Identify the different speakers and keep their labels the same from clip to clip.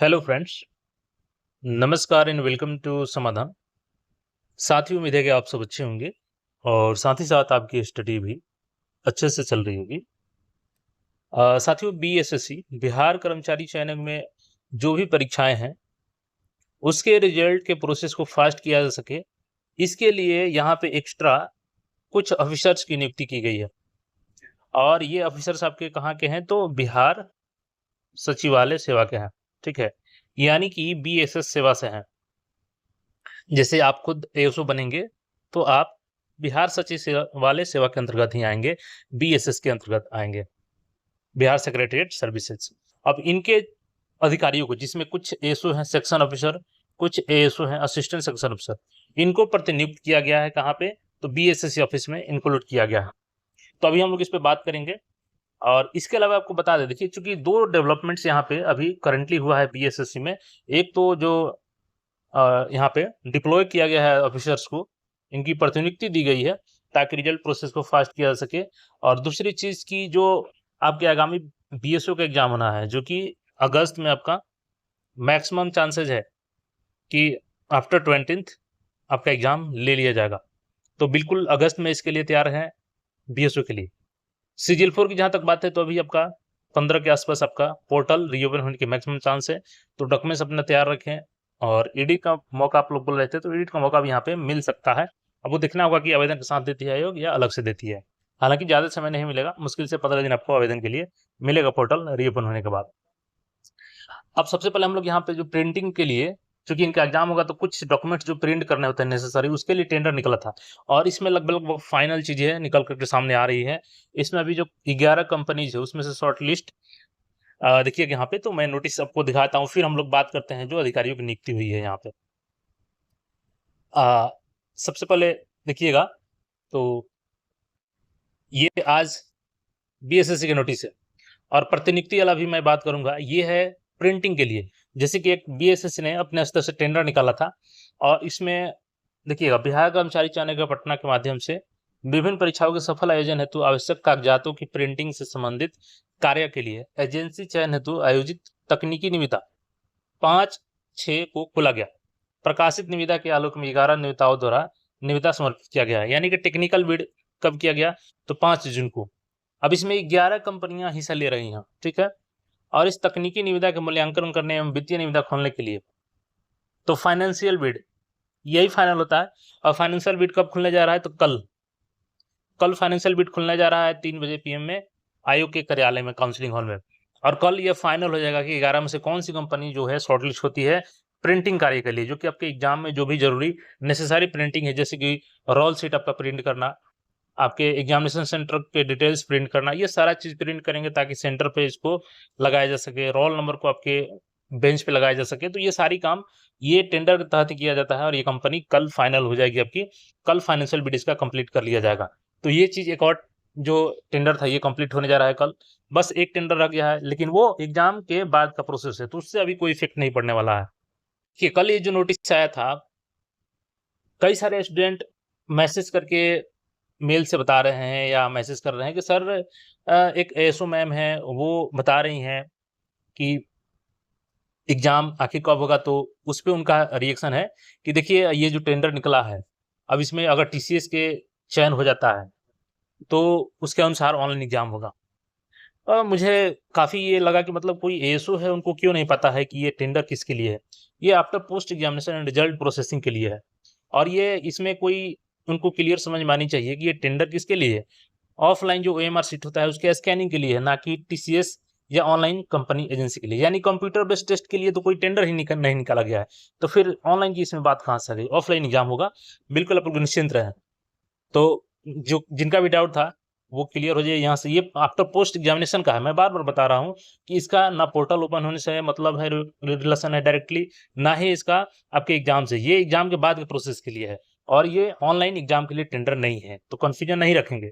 Speaker 1: Hello friends, नमस्कार and welcome to समाधान। साथियों, उम्मीद है कि आप सब अच्छे होंगे और साथ ही साथ आपकी स्टडी भी अच्छे से चल रही होगी। साथियों, बीएसएससी बिहार कर्मचारी चयन में जो भी परीक्षाएं हैं उसके रिजल्ट के प्रोसेस को फास्ट किया जा सके, इसके लिए यहाँ पे एक्स्ट्रा कुछ ऑफिसर्स की नियुक्ति की गई है। और ये ऑफिसर्स आपके कहाँ के हैं? तो बिहार सचिवालय सेवा के हैं। ठीक है, यानी कि बीएसएस सेवा से हैं। जैसे आप खुद एएसओ बनेंगे तो आप बिहार सचिवालय सेवा के अंतर्गत ही आएंगे, बीएसएस के अंतर्गत आएंगे, बिहार सेक्रेटरीट सर्विसेज। अब इनके अधिकारियों को, जिसमें कुछ एएसओ हैं सेक्शन ऑफिसर, कुछ एएसओ हैं असिस्टेंट सेक्शन ऑफिसर, इनको प्रतिनियुक्त किया गया है। कहाँ पे? तो बीएसएससी ऑफिस में इंक्लूड किया गया है। तो अभी हम लोग इस पे बात करेंगे। और इसके अलावा आपको बता दें, देखिए, चूंकि दो डेवलपमेंट्स यहाँ पे अभी करंटली हुआ है बीएसएससी में। एक तो जो यहाँ पे डिप्लॉय किया गया है ऑफिसर्स को, इनकी प्रतिनियुक्ति दी गई है ताकि रिजल्ट प्रोसेस को फास्ट किया जा सके। और दूसरी चीज की, जो आपके आगामी बीएसओ का एग्जाम होना है, जो कि अगस्त में आपका मैक्सिमम चांसेस है कि आफ्टर 20th आपका एग्जाम ले लिया जाएगा। तो बिल्कुल अगस्त में इसके लिए तैयार है बीएसओ के लिए। CGL4 की जहां तक बात है, तो अभी आपका 15 के आसपास आपका पोर्टल रीओपन होने के मैक्सिमम चांस है। तो डॉक्यूमेंट्स अपना तैयार रखें। और ईडी का मौका आप लोग बोल रहे थे, तो ईडी का मौका भी यहाँ पे मिल सकता है। अब वो देखना होगा कि आवेदन के साथ देती है आयोग या अलग से देती है। हालांकि ज्यादा समय नहीं मिलेगा, मुश्किल से 15 दिन आपको आवेदन के लिए मिलेगा पोर्टल रीओपन होने के बाद। अब सबसे पहले हम लोग यहाँ पे जो प्रिंटिंग के लिए, चूंकि इनका एग्जाम होगा, तो कुछ डॉक्यूमेंट्स जो प्रिंट करने होते हैं नेसेसरी, उसके लिए टेंडर निकला था। और इसमें लगभग फाइनल चीजें निकल करके सामने आ रही है। इसमें अभी जो 11 कंपनीज है उसमें से शॉर्ट लिस्ट देखिए यहाँ पे, तो मैं नोटिस आपको दिखाता हूँ, फिर हम लोग बात करते हैं जो अधिकारियों की नियुक्ति हुई है यहाँ पे। सबसे पहले देखिएगा, तो ये आज बीएसएससी के नोटिस है। और प्रतिनियुक्ति वाला भी मैं बात करूंगा, ये है प्रिंटिंग के लिए। जैसे कि एक बीएसएससी ने अपने स्तर से टेंडर निकाला था, और इसमें देखिएगा, बिहार कर्मचारी चयन का पटना के माध्यम से विभिन्न परीक्षाओं के सफल आयोजन हेतु आवश्यक कागजातों की प्रिंटिंग से संबंधित कार्य के लिए एजेंसी चयन हेतु आयोजित तकनीकी निविदा 5/6 को खोला गया। प्रकाशित निविदा के आलोक में 11 निविदाओं द्वारा निविदा समर्पित किया गया है। यानी कि टेक्निकल बिड कब किया गया? तो 5 जून को। अब इसमें 11 कंपनियां हिस्सा ले रही हैं। ठीक है, और इस तकनीकी निविदा का मूल्यांकन करने एवं वित्तीय निविदा खोलने के लिए तो फाइनेंशियल बिड यही फाइनल होता है। और फाइनेंशियल बिड कब खुलने जा रहा है? तो कल फाइनेंशियल बिड खुलने जा रहा है 3 बजे PM में आयोग के कार्यालय में, काउंसलिंग हॉल में। और कल ये फाइनल हो जाएगा कि 11 में से कौन सी कंपनी जो है शॉर्टलिस्ट होती है प्रिंटिंग कार्य के लिए, जो कि आपके एग्जाम में जो भी जरूरी नेसेसरी प्रिंटिंग है, जैसे कि रोल शीट आपका प्रिंट करना, आपके एग्जामिनेशन सेंटर के डिटेल्स प्रिंट करना, ये सारा चीज प्रिंट करेंगे ताकि सेंटर पे इसको लगाया जा सके, रोल नंबर को आपके बेंच पे लगाया जा सके। तो ये सारी काम ये टेंडर के तहत ही किया जाता है। और ये कंपनी कल फाइनल हो जाएगी आपकी, कल फाइनेंशियल बिड इसका कंप्लीट कर लिया जाएगा। तो ये चीज, एक और जो टेंडर था ये कंप्लीट होने जा रहा है कल। बस एक टेंडर रह गया है, लेकिन वो एग्जाम के बाद का प्रोसेस है, तो उससे अभी कोई इफेक्ट नहीं पड़ने वाला है। कि कल ये जो नोटिस आया था, कई सारे स्टूडेंट मैसेज करके, मेल से बता रहे हैं या मैसेज कर रहे हैं कि सर, एक एएसओ मैम है, वो बता रही हैं कि एग्जाम आखिर कब होगा। तो उस पे उनका रिएक्शन है कि देखिए, ये जो टेंडर निकला है, अब इसमें अगर टीसीएस के चयन हो जाता है तो उसके अनुसार ऑनलाइन एग्जाम होगा। मुझे काफी ये लगा कि मतलब कोई एएसओ है, उनको क्यों नहीं पता है कि ये टेंडर किसके लिए है। ये after post examination and result processing के लिए है। और ये इसमें कोई उनको क्लियर समझ में आनी चाहिए कि ये टेंडर किसके लिए है। ऑफलाइन जो ओएमआर सीट होता है उसके स्कैनिंग के लिए है, ना कि टीसीएस या ऑनलाइन कंपनी एजेंसी के लिए। यानी कंप्यूटर बेस्ड टेस्ट के लिए तो कोई टेंडर ही नहीं निकाला गया है। तो फिर ऑनलाइन की इसमें बात कहाँ से आ गई? ऑफलाइन एग्जाम होगा, बिल्कुल आप लोग निश्चिंत रहें। तो जो जिनका भी डाउट था वो क्लियर हो जाए यहाँ से। ये आफ्टर पोस्ट एग्जामिनेशन का है, मैं बार बार बता रहा हूँ कि इसका ना पोर्टल ओपन होने से मतलब है, रिलेशन है डायरेक्टली, ना ही इसका आपके एग्जाम से। ये एग्जाम के बाद के प्रोसेस के लिए है, और ये ऑनलाइन एग्जाम के लिए टेंडर नहीं है। तो कंफ्यूजन नहीं रखेंगे।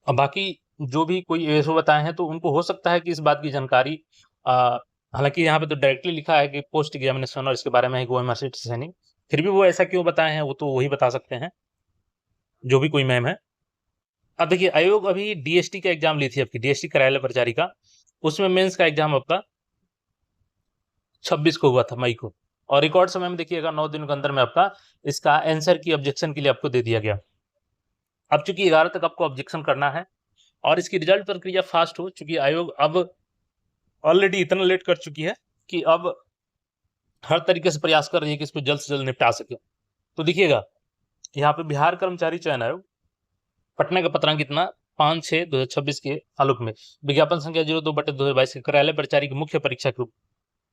Speaker 1: अब बाकी जो भी कोई एएसओ बताए हैं, तो उनको हो सकता है कि इस बात की जानकारी, हालांकि यहाँ पे तो डायरेक्टली लिखा है कि पोस्ट एग्जामिनेशन और इसके बारे में है कि OMR शीट से नहीं, फिर भी वो ऐसा क्यों बताए हैं वो तो वही बता सकते हैं, जो भी कोई मैम है। अब देखिए, आयोग अभी डीएसटी का एग्जाम ली थी, आपकी डीएसटी कार्यालय परिचारी का, उसमें मेंस का एग्जाम आपका 26 को हुआ था, मई को। और रिकॉर्ड समय में देखिएगा 9 दिन के अंदर में आपका इसका आंसर की ऑब्जेक्शन के लिए आपको दे दिया गया। अब चूंकि 11 तक आपको ऑब्जेक्शन करना है और इसकी रिजल्ट प्रक्रिया फास्ट हो, चूंकि आयोग अब ऑलरेडी इतना लेट कर चुकी है कि अब हर तरीके से प्रयास कर रही है कि इसको जल्द से जल्द निपटा सके। तो देखिएगा यहाँ पे बिहार कर्मचारी चयन आयोग पटना का पत्रांक इतना 5/6/2026 के आलोक में विज्ञापन संख्या 02/2022 के कार्यालय परिचारी की मुख्य परीक्षा के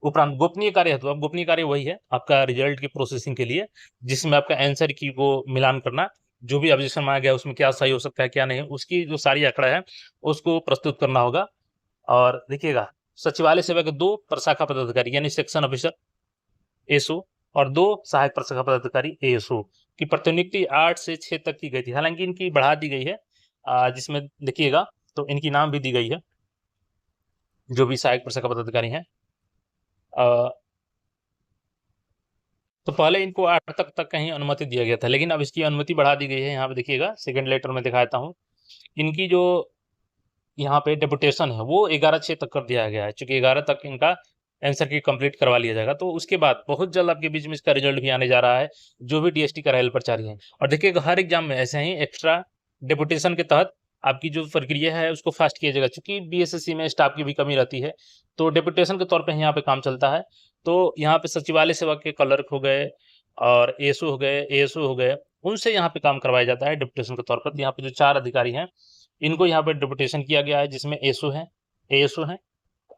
Speaker 1: उपरांत गोपनीय कार्य है। तो अब गोपनीय कार्य वही है आपका रिजल्ट की प्रोसेसिंग के लिए, जिसमें आपका आंसर की को मिलान करना, जो भी ऑब्जेक्शन मांगा गया उसमें क्या सही हो सकता है क्या नहीं, उसकी जो सारी आंकड़ा है उसको प्रस्तुत करना होगा। और देखिएगा सचिवालय सेवा के 2 प्रशाखा पदाधिकारी यानी सेक्शन ऑफिसर एसओ और 2 सहायक प्रशाखा पदाधिकारी एएसओ की प्रतिनियुक्ति 8 से 6 तक की गई थी। हालांकि इनकी बढ़ा दी गई है, जिसमें देखिएगा तो इनकी नाम भी दी गई है जो भी सहायक प्रशाखा पदाधिकारी हैं। तो पहले इनको 8 तक कहीं अनुमति दिया गया था, लेकिन अब इसकी अनुमति बढ़ा दी गई है। यहाँ पे देखिएगा सेकंड लेटर में दिखाता हूँ, इनकी जो यहाँ पे डेपुटेशन है वो 11/6 तक कर दिया गया है, चूंकि 11 तक इनका आंसर की कंप्लीट करवा लिया जाएगा। तो उसके बाद बहुत जल्द आपके बीच में इसका रिजल्ट भी आने जा रहा है, जो भी डीएसटी का रेल प्रचारी है। और देखिएगा हर एग्जाम में ऐसे ही एक्स्ट्रा डेपुटेशन के तहत आपकी जो प्रक्रिया है उसको फास्ट किया जाएगा, चूंकि बीएसएससी में स्टाफ की भी कमी रहती है, तो डेपुटेशन के तौर पर यहाँ पे काम चलता है। तो यहाँ पे सचिवालय सेवा के क्लर्क हो गए और एएसओ हो गए, एएसओ हो गए, उनसे यहाँ पे काम करवाया जाता है डेपुटेशन के तौर पर। यहाँ पे जो 4 अधिकारी हैं इनको यहाँ पे डेपुटेशन किया गया है, जिसमें एएसओ है, एएसओ है।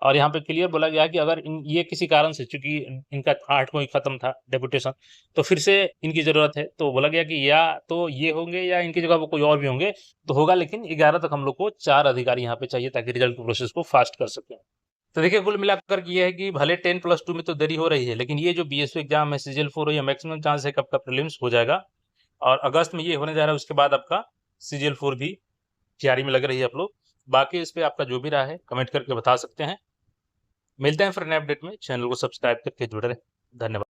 Speaker 1: और यहाँ पे क्लियर बोला गया है कि अगर ये किसी कारण से, चूंकि इनका 8 को ही खत्म था डेपुटेशन, तो फिर से इनकी जरूरत है, तो बोला गया कि या तो ये होंगे या इनकी जगह वो कोई और भी होंगे तो होगा, लेकिन 11 तक हम लोग को 4 अधिकारी यहाँ पे चाहिए ताकि रिजल्ट के प्रोसेस को फास्ट कर सके। तो देखिए कुल मिलाकर ये है कि भले 10+2 में तो देरी हो रही है, लेकिन ये जो बीएसओ एग्जाम है CGL4 हो, या मैक्सिमम चांस है कि आपका प्रीलिम्स हो जाएगा और अगस्त में ये होने जा रहा है। उसके बाद आपका CGL4 भी तैयारी में लग रही है आप लोग। बाकी इस पे आपका जो भी राय है कमेंट करके बता सकते हैं। मिलते हैं फिर नए अपडेट में, चैनल को सब्सक्राइब करके जुड़े रहें। धन्यवाद।